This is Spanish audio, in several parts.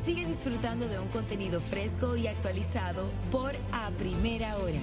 Sigue disfrutando de un contenido fresco y actualizado por A Primera Hora.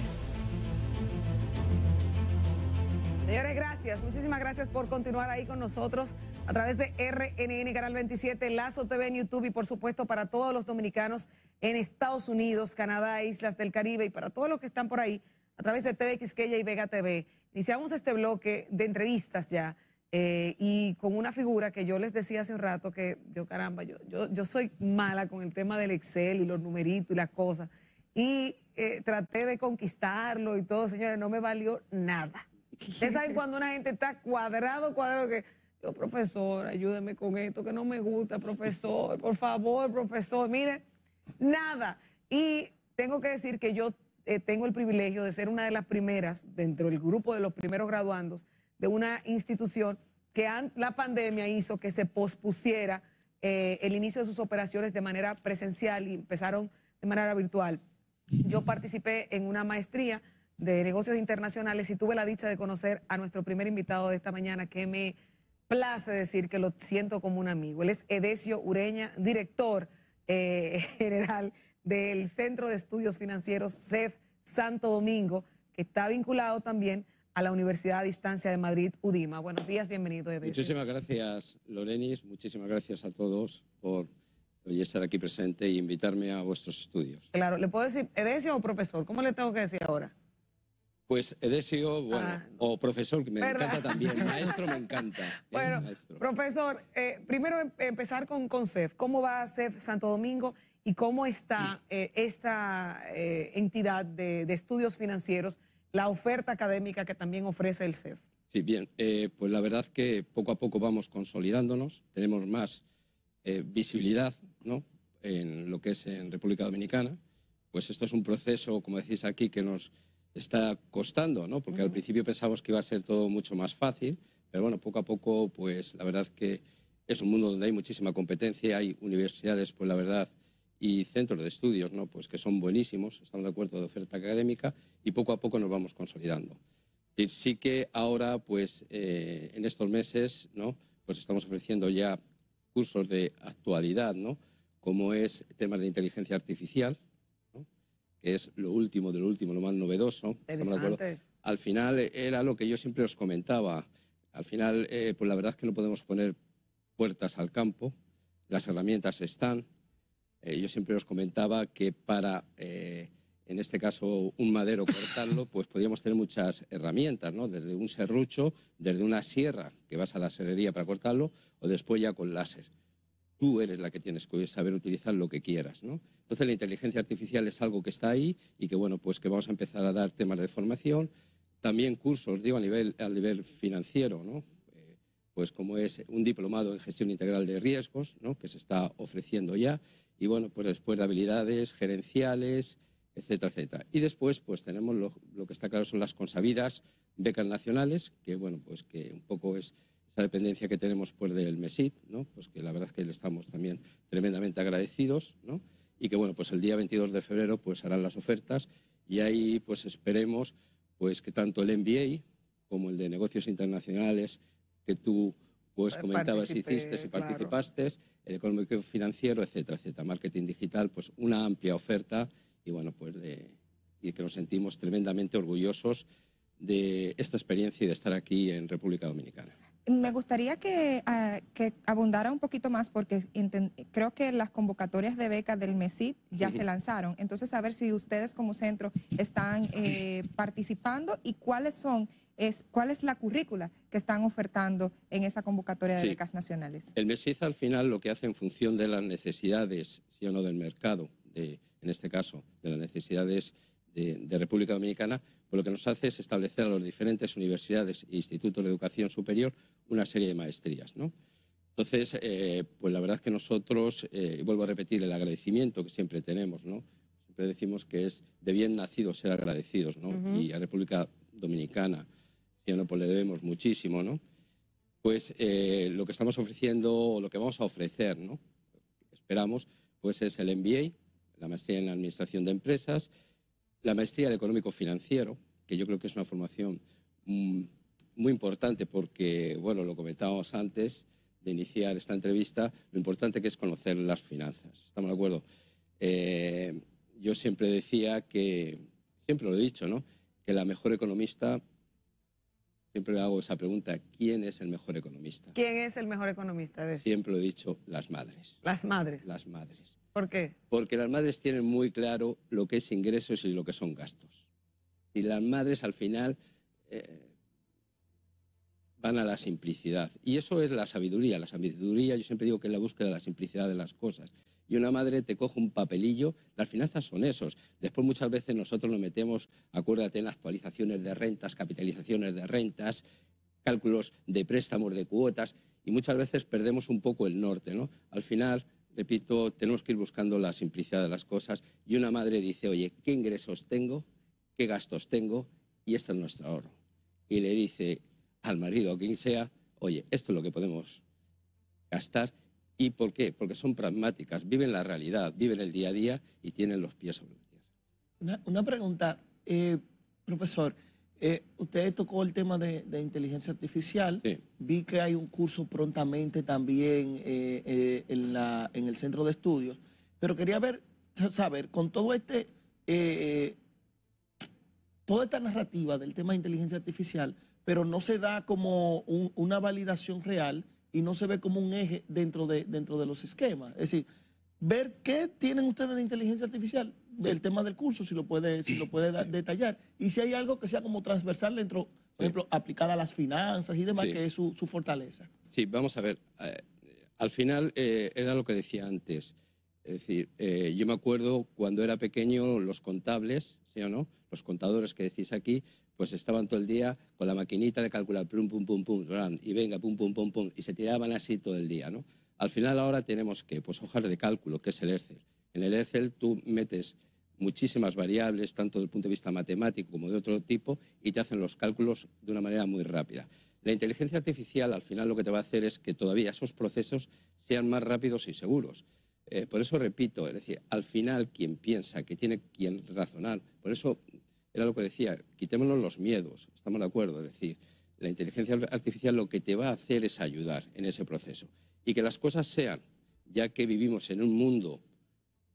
Señores, gracias. Muchísimas gracias por continuar ahí con nosotros a través de RNN, Canal 27, Lazo TV en YouTube y, por supuesto, para todos los dominicanos en Estados Unidos, Canadá, Islas del Caribe y para todos los que están por ahí a través de TV Quisqueya y Vega TV. Iniciamos este bloque de entrevistas ya y con una figura que yo les decía hace un rato que yo soy mala con el tema del Excel y los numeritos y las cosas y traté de conquistarlo y todo, señores, no me valió nada. Ustedes saben cuando una gente está cuadrado, que yo, profesor, ayúdeme con esto que no me gusta, profesor, por favor, profesor, mire, nada. Y tengo que decir que yo tengo el privilegio de ser una de las primeras, dentro del grupo de los primeros graduandos, de una institución que la pandemia hizo que se pospusiera el inicio de sus operaciones de manera presencial y empezaron de manera virtual. Yo participé en una maestría de negocios internacionales y tuve la dicha de conocer a nuestro primer invitado de esta mañana, que me place decir que lo siento como un amigo. Él es Edesio Ureña, director general del Centro de Estudios Financieros CEF Santo Domingo, que está vinculado también a la Universidad a Distancia de Madrid, UDIMA. Buenos días, bienvenido, Edesio. Muchísimas gracias, Lorenis, muchísimas gracias a todos por hoy estar aquí presente e invitarme a vuestros estudios. Claro, ¿le puedo decir Edesio o profesor? ¿Cómo le tengo que decir ahora? Pues Edesio, bueno, o profesor, que me encanta también, maestro me encanta. Bueno, maestro. Profesor, primero empezar con CEF. ¿Cómo va CEF Santo Domingo y cómo está esta entidad de estudios financieros, la oferta académica que también ofrece el CEF? Sí, bien, pues la verdad que poco a poco vamos consolidándonos, tenemos más visibilidad, ¿no?, en lo que es en República Dominicana. Pues esto es un proceso, como decís aquí, que nos está costando, ¿no?, porque al principio pensamos que iba a ser todo mucho más fácil, pero bueno, poco a poco, pues la verdad que es un mundo donde hay muchísima competencia, hay universidades, pues la verdad, y centros de estudios, ¿no?, pues que son buenísimos, estamos de acuerdo, de oferta académica, y poco a poco nos vamos consolidando. Y sí que ahora, pues en estos meses, ¿no?, pues estamos ofreciendo ya cursos de actualidad, ¿no?, como es temas de inteligencia artificial, que es lo último de lo último, lo más novedoso. Al final era lo que yo siempre os comentaba. Al final, pues la verdad es que no podemos poner puertas al campo, las herramientas están. Yo siempre os comentaba que para, en este caso, un madero cortarlo, pues podríamos tener muchas herramientas, ¿no?, desde un serrucho, desde una sierra, que vas a la serrería para cortarlo, o después ya con láser. Tú eres la que tienes que saber utilizar lo que quieras, ¿no? Entonces la inteligencia artificial es algo que está ahí y que, bueno, pues que vamos a empezar a dar temas de formación, también cursos, digo, a nivel financiero, ¿no?, pues como es un diplomado en gestión integral de riesgos, ¿no?, que se está ofreciendo ya, y bueno, pues después de habilidades gerenciales, etcétera, etcétera. Y después, pues tenemos lo que está claro son las consabidas becas nacionales, que bueno, pues que un poco es esa dependencia que tenemos pues del MESID, ¿no?, pues que la verdad es que le estamos también tremendamente agradecidos, ¿no?, y que bueno, pues el día 22 de febrero pues harán las ofertas y ahí pues esperemos pues que tanto el MBA como el de negocios internacionales que tú pues comentabas, hiciste y participaste, claro, el económico financiero, etcétera, etcétera, marketing digital, pues una amplia oferta y bueno, pues y que nos sentimos tremendamente orgullosos de esta experiencia y de estar aquí en República Dominicana. Me gustaría que abundara un poquito más porque creo que las convocatorias de becas del MESID ya se lanzaron. Entonces, saber si ustedes como centro están participando y cuál es la currícula que están ofertando en esa convocatoria de becas nacionales. El MESID al final lo que hace en función de las necesidades, sí o no, del mercado, en este caso, de las necesidades de República Dominicana, pues lo que nos hace es establecer a las diferentes universidades e institutos de educación superior una serie de maestrías, ¿no? Entonces, pues la verdad es que nosotros, vuelvo a repetir, el agradecimiento que siempre tenemos, ¿no? Siempre decimos que es de bien nacidos ser agradecidos, ¿no? Y a República Dominicana, si no, pues le debemos muchísimo, ¿no? Pues lo que estamos ofreciendo, o lo que vamos a ofrecer, ¿no?, esperamos, pues es el MBA, la maestría en Administración de Empresas, la maestría en Económico Financiero, que yo creo que es una formación muy importante porque, bueno, lo comentábamos antes, de iniciar esta entrevista, lo importante que es conocer las finanzas. ¿Estamos de acuerdo? Yo siempre decía que, siempre lo he dicho, ¿no?, que la mejor economista, siempre hago esa pregunta, ¿quién es el mejor economista? ¿Quién es el mejor economista? Siempre lo he dicho, las madres. Las madres. Las madres. ¿Por qué? Porque las madres tienen muy claro lo que es ingresos y lo que son gastos. Y las madres al final van a la simplicidad. Y eso es la sabiduría. La sabiduría, yo siempre digo que es la búsqueda de la simplicidad de las cosas. Y una madre te coge un papelillo, las finanzas son esos. Después muchas veces nosotros nos metemos, acuérdate, en actualizaciones de rentas, capitalizaciones de rentas, cálculos de préstamos, de cuotas, y muchas veces perdemos un poco el norte, ¿no? Al final, repito, tenemos que ir buscando la simplicidad de las cosas, y una madre dice, oye, ¿qué ingresos tengo? ¿Qué gastos tengo? Y este es nuestro ahorro. Y le dice al marido o quien sea, oye, esto es lo que podemos gastar. ¿Y por qué? Porque son pragmáticas, viven la realidad, viven el día a día y tienen los pies sobre la tierra. Una pregunta, profesor. Usted tocó el tema de inteligencia artificial. Sí. Vi que hay un curso prontamente también en el centro de estudios. Pero quería saber, con todo toda esta narrativa del tema de inteligencia artificial, pero no se da como una validación real y no se ve como un eje dentro de los esquemas. Es decir, ver qué tienen ustedes de inteligencia artificial, del tema del curso, si lo puede detallar, y si hay algo que sea como transversal dentro, por ejemplo, aplicada a las finanzas y demás, que es su fortaleza. Sí, vamos a ver. Al final era lo que decía antes. Es decir, yo me acuerdo cuando era pequeño, los contables, ¿sí o no?, los contadores que decís aquí, pues estaban todo el día con la maquinita de calcular, pum, pum, pum, pum, y venga, pum, pum, pum, pum, y se tiraban así todo el día, ¿no? Al final ahora tenemos que, pues, hojas de cálculo, que es el Excel. En el Excel tú metes muchísimas variables, tanto desde el punto de vista matemático como de otro tipo, y te hacen los cálculos de una manera muy rápida. La inteligencia artificial al final lo que te va a hacer es que todavía esos procesos sean más rápidos y seguros. Por eso repito, es decir, al final quien piensa, que tiene quien razonar, por eso era lo que decía, quitémonos los miedos, estamos de acuerdo, es decir, la inteligencia artificial lo que te va a hacer es ayudar en ese proceso. Y que las cosas sean, ya que vivimos en un mundo,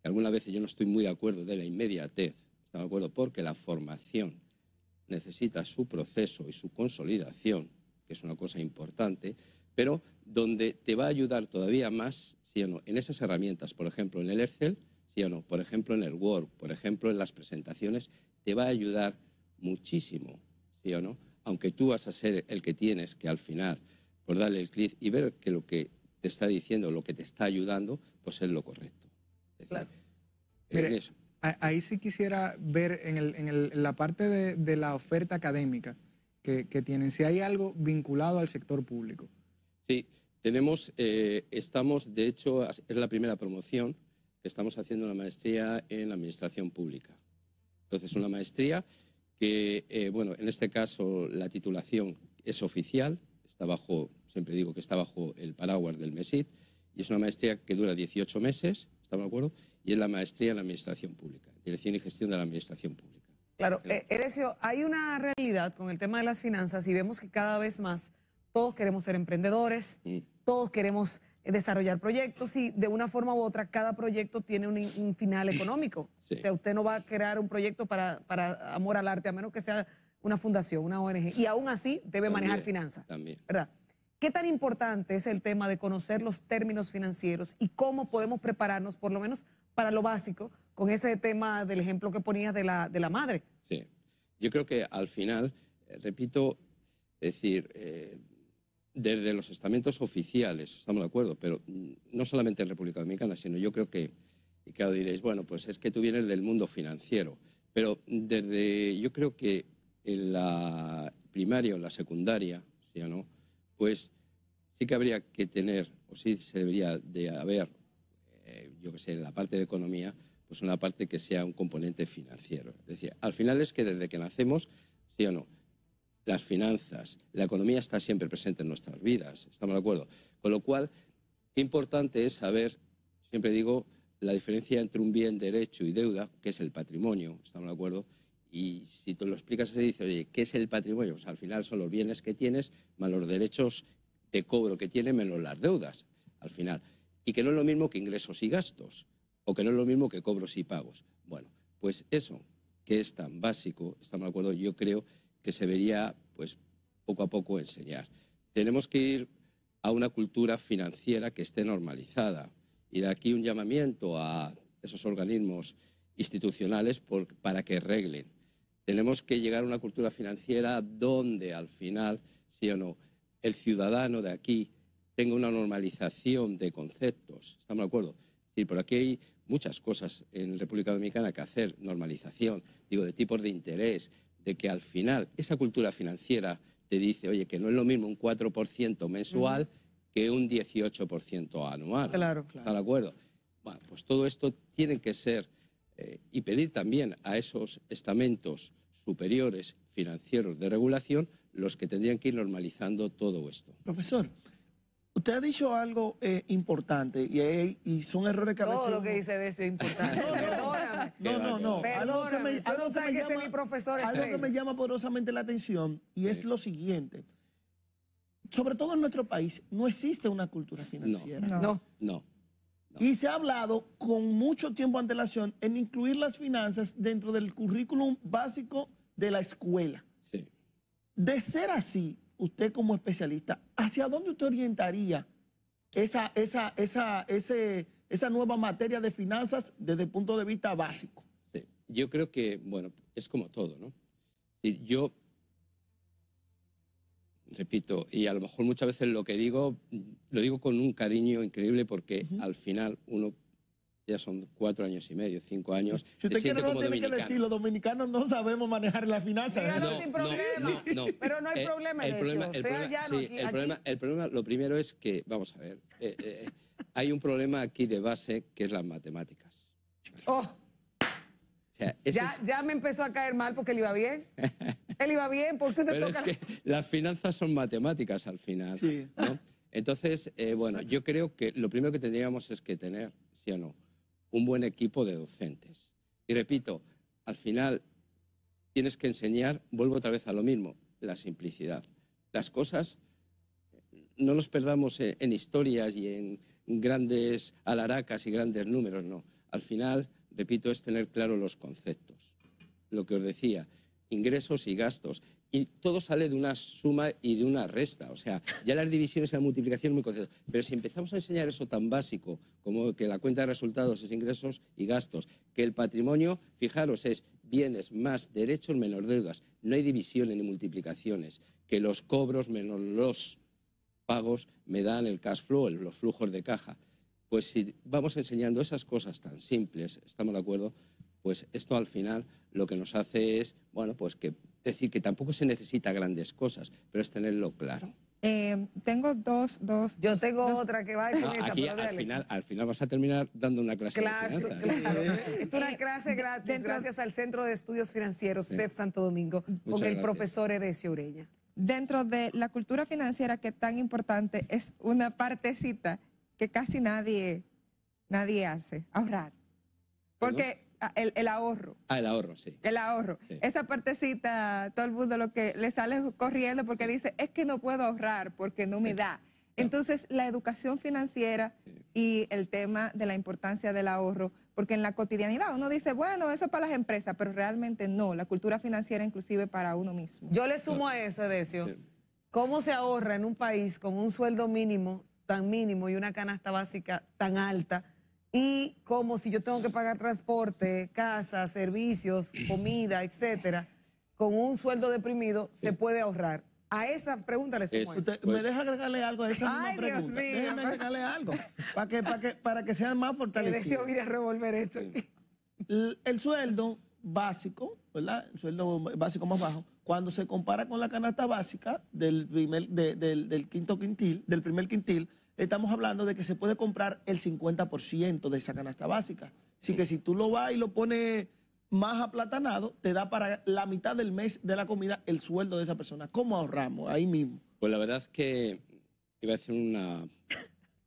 que algunas veces yo no estoy muy de acuerdo, de la inmediatez, estamos de acuerdo, porque la formación necesita su proceso y su consolidación, que es una cosa importante, pero donde te va a ayudar todavía más, sí o no, en esas herramientas, por ejemplo, en el Excel, sí o no, por ejemplo, en el Word, por ejemplo, en las presentaciones, te va a ayudar muchísimo, sí o no, aunque tú vas a ser el que tienes que al final, por darle el clic y ver que lo que te está diciendo, lo que te está ayudando, pues es lo correcto. Es decir, claro. Mire, eso. Ahí sí quisiera ver en la parte de la oferta académica que tienen, si hay algo vinculado al sector público. Sí, estamos, de hecho, es la primera promoción que estamos haciendo una maestría en administración pública. Entonces, una maestría que, bueno, en este caso la titulación es oficial, está bajo, siempre digo que está bajo el paraguas del MESID, y es una maestría que dura 18 meses, ¿estamos de acuerdo? Y es la maestría en administración pública, dirección y gestión de la administración pública. Claro, Eresio, hay una realidad con el tema de las finanzas y vemos que cada vez más todos queremos ser emprendedores, todos queremos desarrollar proyectos y de una forma u otra cada proyecto tiene un final económico. Sí. O sea, usted no va a crear un proyecto para amor al arte, a menos que sea una fundación, una ONG, y aún así debe manejar finanzas. También. ¿Verdad? ¿Qué tan importante es el tema de conocer los términos financieros y cómo podemos prepararnos, por lo menos para lo básico, con ese tema del ejemplo que ponías de la madre? Sí, yo creo que al final, repito, es decir, desde los estamentos oficiales, estamos de acuerdo, pero no solamente en República Dominicana, sino yo creo que, y claro diréis, bueno, pues es que tú vienes del mundo financiero, pero yo creo que en la primaria o la secundaria, ¿sí o no?, pues sí que habría que tener, o sí se debería de haber, yo qué sé, en la parte de economía, pues una parte que sea un componente financiero. Es decir, al final es que desde que nacemos, sí o no, las finanzas, la economía está siempre presente en nuestras vidas, ¿estamos de acuerdo? Con lo cual, qué importante es saber, siempre digo, la diferencia entre un bien, derecho y deuda, que es el patrimonio, ¿estamos de acuerdo? Y si tú lo explicas así, dices, oye, ¿qué es el patrimonio? Pues al final son los bienes que tienes más los derechos de cobro que tiene menos las deudas, al final. Y que no es lo mismo que ingresos y gastos, o que no es lo mismo que cobros y pagos. Bueno, pues eso, que es tan básico, estamos de acuerdo, yo creo que se debería, pues, poco a poco enseñar. Tenemos que ir a una cultura financiera que esté normalizada. Y de aquí un llamamiento a esos organismos institucionales para que reglen. Tenemos que llegar a una cultura financiera donde al final, sí o no, el ciudadano de aquí tenga una normalización de conceptos. ¿Estamos de acuerdo? Sí, por aquí hay muchas cosas en República Dominicana que hacer, normalización, digo, de tipos de interés, de que al final esa cultura financiera te dice, oye, que no es lo mismo un 4% mensual que un 18% anual. Claro. ¿Está de acuerdo? Bueno, pues todo esto tiene que ser y pedir también a esos estamentos superiores financieros de regulación los que tendrían que ir normalizando todo esto. Profesor, usted ha dicho algo importante y son errores que a veces... Todo lo que dice de eso es importante. Perdóname. No. Perdóname. Tú no sabes que ese es mi profesor. Algo que me llama poderosamente la atención y es lo siguiente. Sobre todo en nuestro país, no existe una cultura financiera. No. Y se ha hablado con mucho tiempo de antelación en incluir las finanzas dentro del currículum básico de la escuela. Sí. De ser así, usted como especialista, ¿hacia dónde usted orientaría esa nueva materia de finanzas desde el punto de vista básico? Sí. Yo creo que, bueno, es como todo, ¿no? Yo repito, y a lo mejor muchas veces lo digo con un cariño increíble porque al final uno, ya son 4 años y medio, 5 años, si usted se siente quiere, no como tiene que dominicano. decir, los dominicanos no sabemos manejar las finanzas. Dígalo sin problema. No. Pero no hay problema en eso. El problema, lo primero es que, vamos a ver, hay un problema aquí de base que es las matemáticas. Oh. O sea, ya me empezó a caer mal porque él iba bien. Él iba bien, ¿por qué usted Pero toca? es que las finanzas son matemáticas al final, Sí. ¿no? Entonces, bueno, yo creo que lo primero que tendríamos es que tener, sí o no, un buen equipo de docentes. Y repito, al final tienes que enseñar, vuelvo otra vez a lo mismo, la simplicidad. Las cosas, no nos perdamos en historias y en grandes alaracas y grandes números, no. Al final, repito, es tener claros los conceptos. Lo que os decía, ingresos y gastos. Y todo sale de una suma y de una resta. O sea, ya las divisiones y la multiplicación es muy concepto. Pero si empezamos a enseñar eso tan básico como que la cuenta de resultados es ingresos y gastos, que el patrimonio, fijaros, es bienes más derechos menos deudas. No hay divisiones ni multiplicaciones. Que los cobros menos los pagos me dan el cash flow, los flujos de caja. Pues si vamos enseñando esas cosas tan simples, ¿estamos de acuerdo? Pues esto al final lo que nos hace es, bueno, pues que decir que tampoco se necesita grandes cosas, pero es tenerlo claro. Tengo dos. Yo tengo otra que va con esa. Aquí al final vas a terminar dando una clase de finanzas. Claro. Es una clase gratis gracias al Centro de Estudios Financieros CEF Santo Domingo con el profesor Edesio Ureña. Dentro de la cultura financiera que es tan importante es una partecita que casi nadie hace, ahorrar. Porque el ahorro. El ahorro, sí. El ahorro. Sí. Esa partecita, todo el mundo lo que le sale corriendo porque dice, es que no puedo ahorrar porque no me da. Entonces, la educación financiera y el tema de la importancia del ahorro, porque en la cotidianidad uno dice, bueno, eso es para las empresas, pero realmente no, la cultura financiera inclusive para uno mismo. Yo le sumo a eso, Edesio, ¿cómo se ahorra en un país con un sueldo mínimo tan mínimo y una canasta básica tan alta? Y como si yo tengo que pagar transporte, casa, servicios, comida, etcétera, con un sueldo deprimido, se puede ahorrar. A esa pregunta le sumo eso. ¿Me deja agregarle algo a esa misma Ay, Dios pregunta? mío. Déjame agregarle algo para que sea más fortalecido. Edesio viene a revolver esto. El sueldo básico, ¿verdad? El sueldo básico más bajo, cuando se compara con la canasta básica del primer quintil, estamos hablando de que se puede comprar el 50% de esa canasta básica. Así que si tú lo vas y lo pones más aplatanado, te da para la mitad del mes de la comida el sueldo de esa persona. ¿Cómo ahorramos ahí mismo? Pues la verdad es que iba a decir una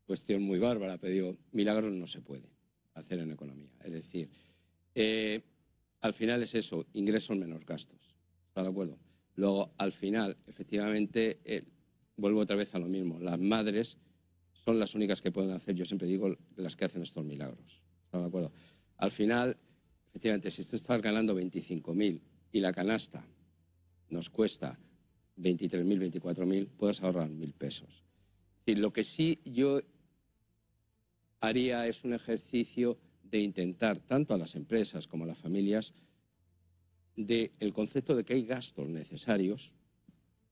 cuestión muy bárbara, pero digo, milagros no se puede hacer en economía. Es decir, al final es eso, ingresos menos gastos. ¿Está de acuerdo? Luego, al final, efectivamente, vuelvo otra vez a lo mismo. Las madres son las únicas que pueden hacer, yo siempre digo, las que hacen estos milagros. ¿Estamos de acuerdo? Al final, efectivamente, si tú estás ganando 25.000 y la canasta nos cuesta 23.000, 24.000, puedes ahorrar 1.000 pesos. Es decir, lo que sí yo haría es un ejercicio de intentar, tanto a las empresas como a las familias, del concepto de que hay gastos necesarios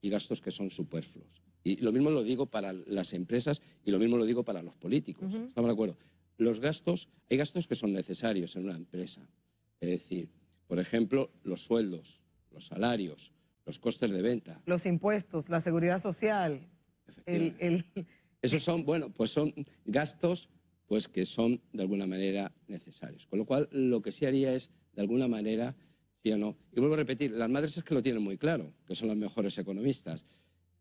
y gastos que son superfluos. Y lo mismo lo digo para las empresas y lo mismo lo digo para los políticos. ¿Estamos de acuerdo? Hay gastos que son necesarios en una empresa. Es decir, por ejemplo, los sueldos, los salarios, los costes de venta. Los impuestos, la seguridad social. Esos son, bueno, pues son gastos pues que son de alguna manera necesarios. Con lo cual, lo que sí haría es, de alguna manera, sí o no. Y vuelvo a repetir, las madres es que lo tienen muy claro, que son las mejores economistas.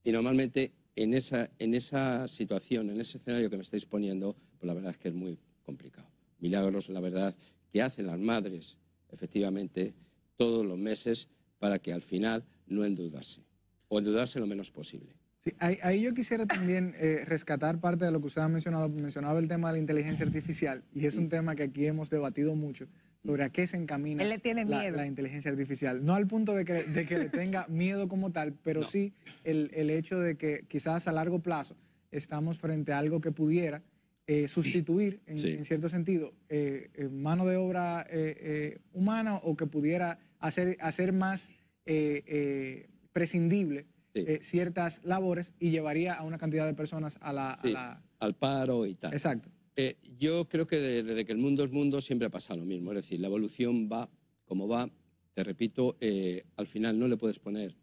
Y normalmente en esa situación, en ese escenario que me estáis poniendo, pues la verdad es que es muy complicado. Milagros, la verdad, que hacen las madres, efectivamente, todos los meses para que al final no endeudarse, o endeudarse lo menos posible. Sí, ahí yo quisiera también rescatar parte de lo que usted ha mencionado. Mencionaba el tema de la inteligencia artificial, y es un tema que aquí hemos debatido mucho sobre a qué se encamina Él le tiene miedo. la inteligencia artificial. No al punto de que le tenga miedo como tal, pero no. Sí el hecho de que quizás a largo plazo estamos frente a algo que pudiera sustituir, en cierto sentido, mano de obra humana, o que pudiera hacer más prescindible ciertas labores, y llevaría a una cantidad de personas al paro y tal. Exacto. Yo creo que desde que el mundo es mundo siempre ha pasado lo mismo. Es decir, la evolución va como va. Te repito, al final no le puedes poner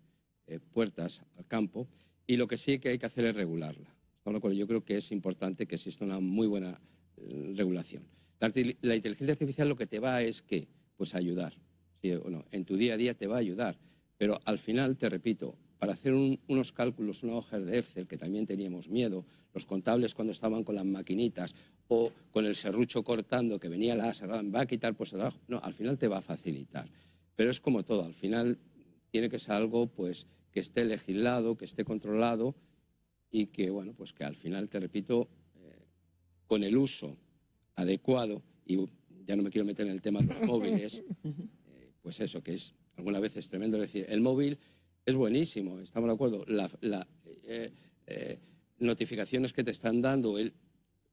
puertas al campo, y lo que sí que hay que hacer es regularla. Yo creo que es importante que exista una muy buena regulación. La inteligencia artificial lo que te va es que, pues ayudar. ¿Sí o no? En tu día a día te va a ayudar, pero al final, te repito, para hacer unos cálculos, unas hojas de Excel, que también teníamos miedo, los contables cuando estaban con las maquinitas o con el serrucho cortando, que venía la va a quitar pues el trabajo. No, al final te va a facilitar. Pero es como todo, al final tiene que ser algo pues que esté legislado, que esté controlado, y que, bueno, pues que al final, te repito, con el uso adecuado, y ya no me quiero meter en el tema de los móviles, pues eso, que es algunas veces tremendo. Es decir, el móvil es buenísimo, estamos de acuerdo. Notificaciones que te están dando,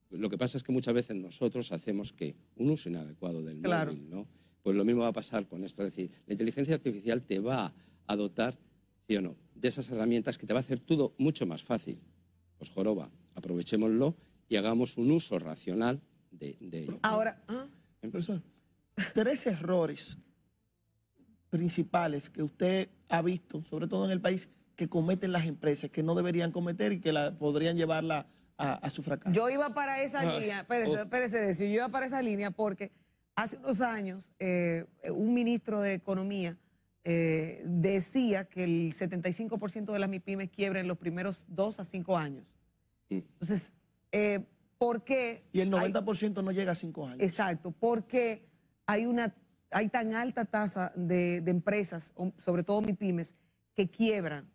lo que pasa es que muchas veces nosotros hacemos que un uso inadecuado del móvil, ¿no? Pues lo mismo va a pasar con esto. Es decir, la inteligencia artificial te va a dotar, sí o no, de esas herramientas que te va a hacer todo mucho más fácil. Pues joroba, aprovechémoslo y hagamos un uso racional de ello. Ahora, profesor, 3 errores principales que usted ha visto, sobre todo en el país, que cometen las empresas, que no deberían cometer y que podrían llevarla a su fracaso. Yo iba para esa línea, espérese, yo iba para esa línea porque hace unos años un ministro de Economía decía que el 75% de las MIPYMES quiebran en los primeros 2 a 5 años. Entonces, ¿por qué? Y el 90% no llega a 5 años. Exacto, porque hay tan alta tasa de empresas, sobre todo MIPYMES, que quiebran.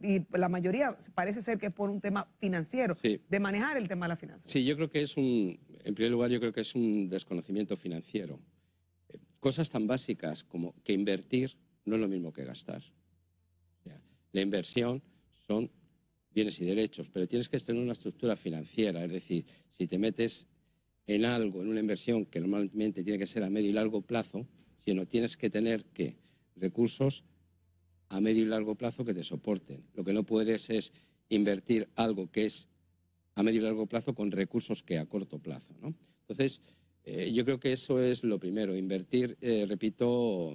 Y la mayoría parece ser que es por un tema financiero, de manejar el tema de la finanzas. Sí, yo creo que en primer lugar, yo creo que es un desconocimiento financiero. Cosas tan básicas como que invertir no es lo mismo que gastar. La inversión son bienes y derechos, pero tienes que tener una estructura financiera. Es decir, si te metes en algo, en una inversión que normalmente tiene que ser a medio y largo plazo, sino tienes que tener recursos a medio y largo plazo que te soporten. Lo que no puedes es invertir algo que es a medio y largo plazo con recursos que a corto plazo, ¿no? Entonces, yo creo que eso es lo primero. Invertir, repito,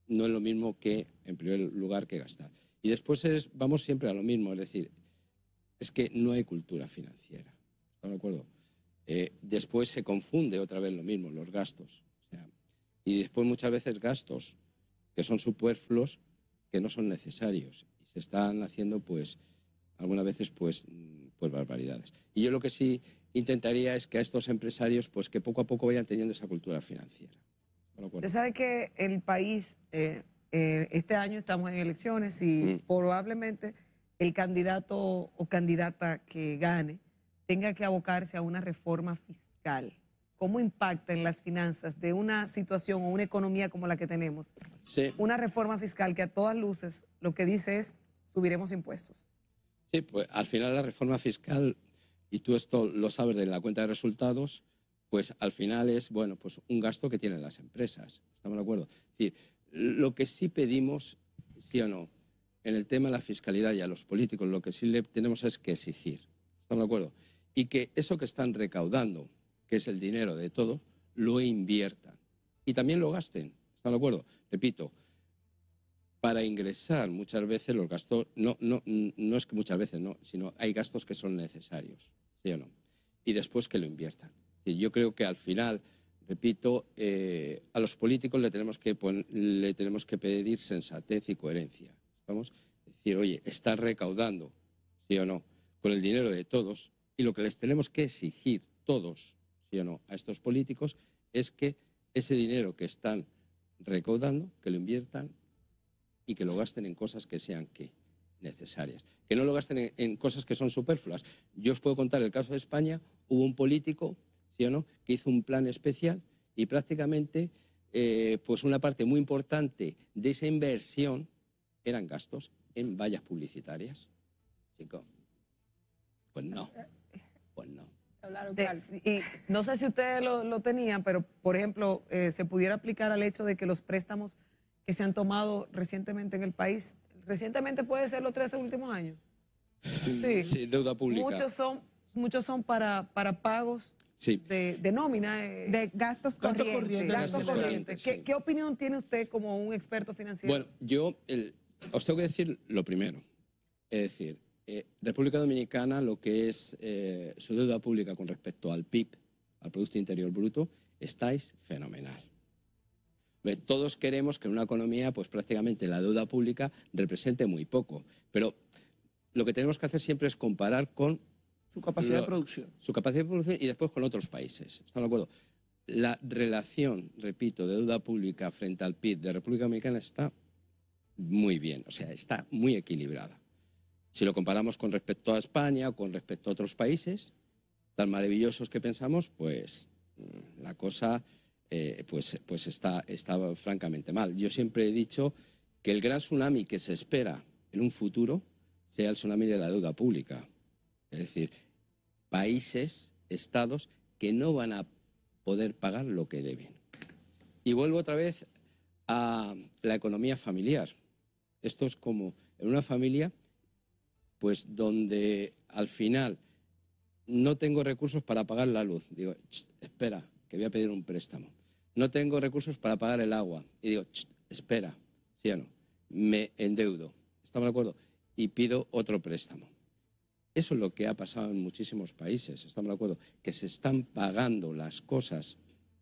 no es lo mismo que, en primer lugar, que gastar. Y después vamos siempre a lo mismo, es decir, es que no hay cultura financiera. ¿Están de acuerdo? Después se confunde otra vez lo mismo, los gastos. Y después muchas veces gastos que son superfluos, que no son necesarios. Y se están haciendo, pues, algunas veces, pues barbaridades. Y yo lo que sí intentaría es que a estos empresarios, pues, que poco a poco vayan teniendo esa cultura financiera. Usted sabe que el país, este año estamos en elecciones y probablemente el candidato o candidata que gane tenga que abocarse a una reforma fiscal? ¿Cómo impacta en las finanzas de una situación o una economía como la que tenemos? Sí. Una reforma fiscal que a todas luces lo que dice es subiremos impuestos. Sí, pues al final la reforma fiscal, y tú esto lo sabes de la cuenta de resultados, pues al final es, bueno, pues un gasto que tienen las empresas. ¿Estamos de acuerdo? Es decir, lo que sí pedimos, sí o no, en el tema de la fiscalidad y a los políticos, lo que sí le tenemos es que exigir. ¿Estamos de acuerdo? Y que eso que están recaudando, que es el dinero de todo, lo inviertan. Y también lo gasten. ¿Estamos de acuerdo? Repito, para ingresar muchas veces los gastos, no es que muchas veces no, sino hay gastos que son necesarios, ¿sí o no? Y después que lo inviertan. Yo creo que al final, repito, a los políticos le tenemos que pedir sensatez y coherencia. ¿Estamos? Es decir, oye, estás recaudando, ¿sí o no?, con el dinero de todos, y lo que les tenemos que exigir todos, ¿sí o no?, a estos políticos es que ese dinero que están recaudando, que lo inviertan y que lo gasten en cosas que sean necesarias. Que no lo gasten en cosas que son superfluas. Yo os puedo contar el caso de España. Hubo un político, ¿sí o no?, que hizo un plan especial y prácticamente pues una parte muy importante de esa inversión eran gastos en vallas publicitarias. Chico, pues no, pues no. Y no sé si ustedes lo tenían, pero por ejemplo, se pudiera aplicar al hecho de que los préstamos que se han tomado recientemente en el país, recientemente puede ser los 13 últimos años. Sí, deuda pública. Muchos son para pagos sí. de nómina. De gastos corrientes. Gastos corrientes. Sí. ¿Qué opinión tiene usted como un experto financiero? Bueno, yo os tengo que decir lo primero. Es decir, República Dominicana, lo que es su deuda pública con respecto al PIB, al Producto Interior Bruto, estáis fenomenal. Todos queremos que en una economía, pues prácticamente la deuda pública represente muy poco, pero lo que tenemos que hacer siempre es comparar con su capacidad de producción. Su capacidad de producción y después con otros países. ¿Están de acuerdo? La relación, repito, de deuda pública frente al PIB de República Dominicana está muy bien, o sea, está muy equilibrada. Si lo comparamos con respecto a España o con respecto a otros países tan maravillosos que pensamos, pues la cosa pues está francamente mal. Yo siempre he dicho que el gran tsunami que se espera en un futuro sea el tsunami de la deuda pública. Es decir, países, estados que no van a poder pagar lo que deben. Y vuelvo otra vez a la economía familiar. Esto es como en una familia, pues donde al final no tengo recursos para pagar la luz. Digo, espera, que voy a pedir un préstamo. No tengo recursos para pagar el agua. Y digo, espera, ¿sí o no? Me endeudo. ¿Estamos de acuerdo? Y pido otro préstamo. Eso es lo que ha pasado en muchísimos países, ¿estamos de acuerdo? Que se están pagando las cosas,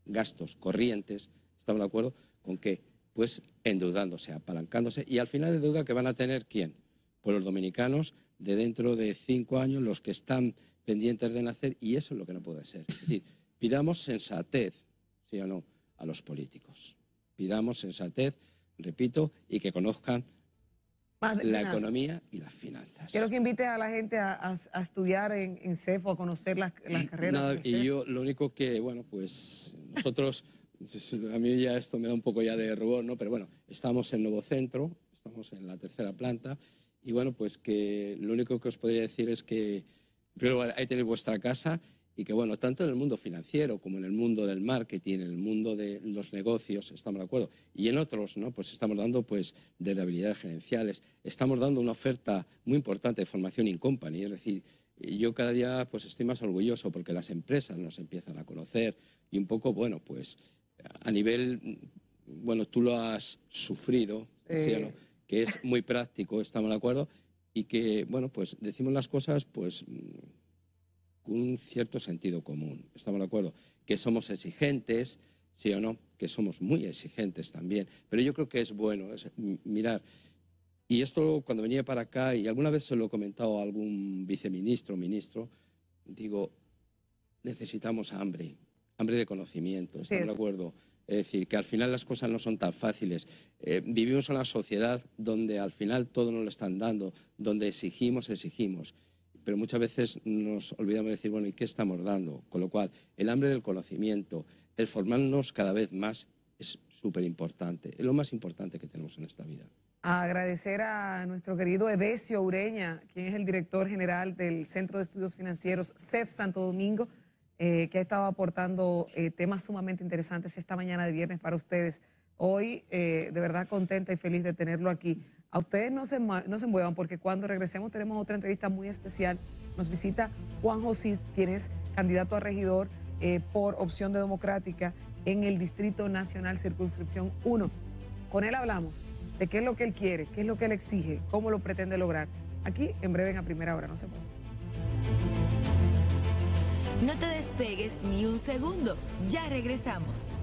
gastos corrientes, ¿estamos de acuerdo? Con que, pues, endeudándose, apalancándose. Y al final, ¿el deuda que van a tener quién? Pues los dominicanos de dentro de 5 años, los que están pendientes de nacer, y eso es lo que no puede ser. Es decir, pidamos sensatez, ¿sí o no?, a los políticos. Pidamos sensatez, repito, y que conozcan la economía y las finanzas. Quiero que invite a la gente a estudiar en CEFO, a conocer las carreras. Nada, y yo lo único que, bueno, pues nosotros, a mí ya esto me da un poco ya de rubor, ¿no? Pero bueno, estamos en Nuevo Centro, estamos en la 3ª planta, y bueno, pues que lo único que os podría decir es que primero ahí tenéis vuestra casa y que, bueno, tanto en el mundo financiero como en el mundo del marketing, en el mundo de los negocios, estamos de acuerdo. Y en otros, ¿no? Pues estamos dando, pues, desde habilidades gerenciales, estamos dando una oferta muy importante de formación in company. Es decir, yo cada día, pues, estoy más orgulloso porque las empresas nos empiezan a conocer y un poco, bueno, pues, a nivel, bueno, tú lo has sufrido, ¿sí o no?, que es muy práctico, estamos de acuerdo, y que, bueno, pues, decimos las cosas, pues, con un cierto sentido común, ¿estamos de acuerdo? Que somos exigentes, sí o no, que somos muy exigentes también, pero yo creo que es bueno mirar. Y esto cuando venía para acá, y alguna vez se lo he comentado a algún viceministro, ministro, digo, necesitamos hambre. hambre de conocimiento, Sí, ¿estamos de acuerdo? Es decir, que al final las cosas no son tan fáciles. Vivimos en una sociedad donde al final todo nos lo están dando, donde exigimos, pero muchas veces nos olvidamos de decir, bueno, ¿y qué estamos dando? Con lo cual, el hambre del conocimiento, el formarnos cada vez más es súper importante, es lo más importante que tenemos en esta vida. Agradecer a nuestro querido Edesio Ureña, quien es el director general del Centro de Estudios Financieros CEF Santo Domingo, que ha estado aportando temas sumamente interesantes esta mañana de viernes para ustedes. Hoy, de verdad, contenta y feliz de tenerlo aquí. A ustedes no se muevan porque cuando regresemos tenemos otra entrevista muy especial. Nos visita Juan José, quien es candidato a regidor por Opción de Democrática en el Distrito Nacional Circunscripción 1. Con él hablamos de qué es lo que él quiere, qué es lo que él exige, cómo lo pretende lograr. Aquí, en breve, en A Primera Hora. No se muevan. No te despegues ni un segundo. Ya regresamos.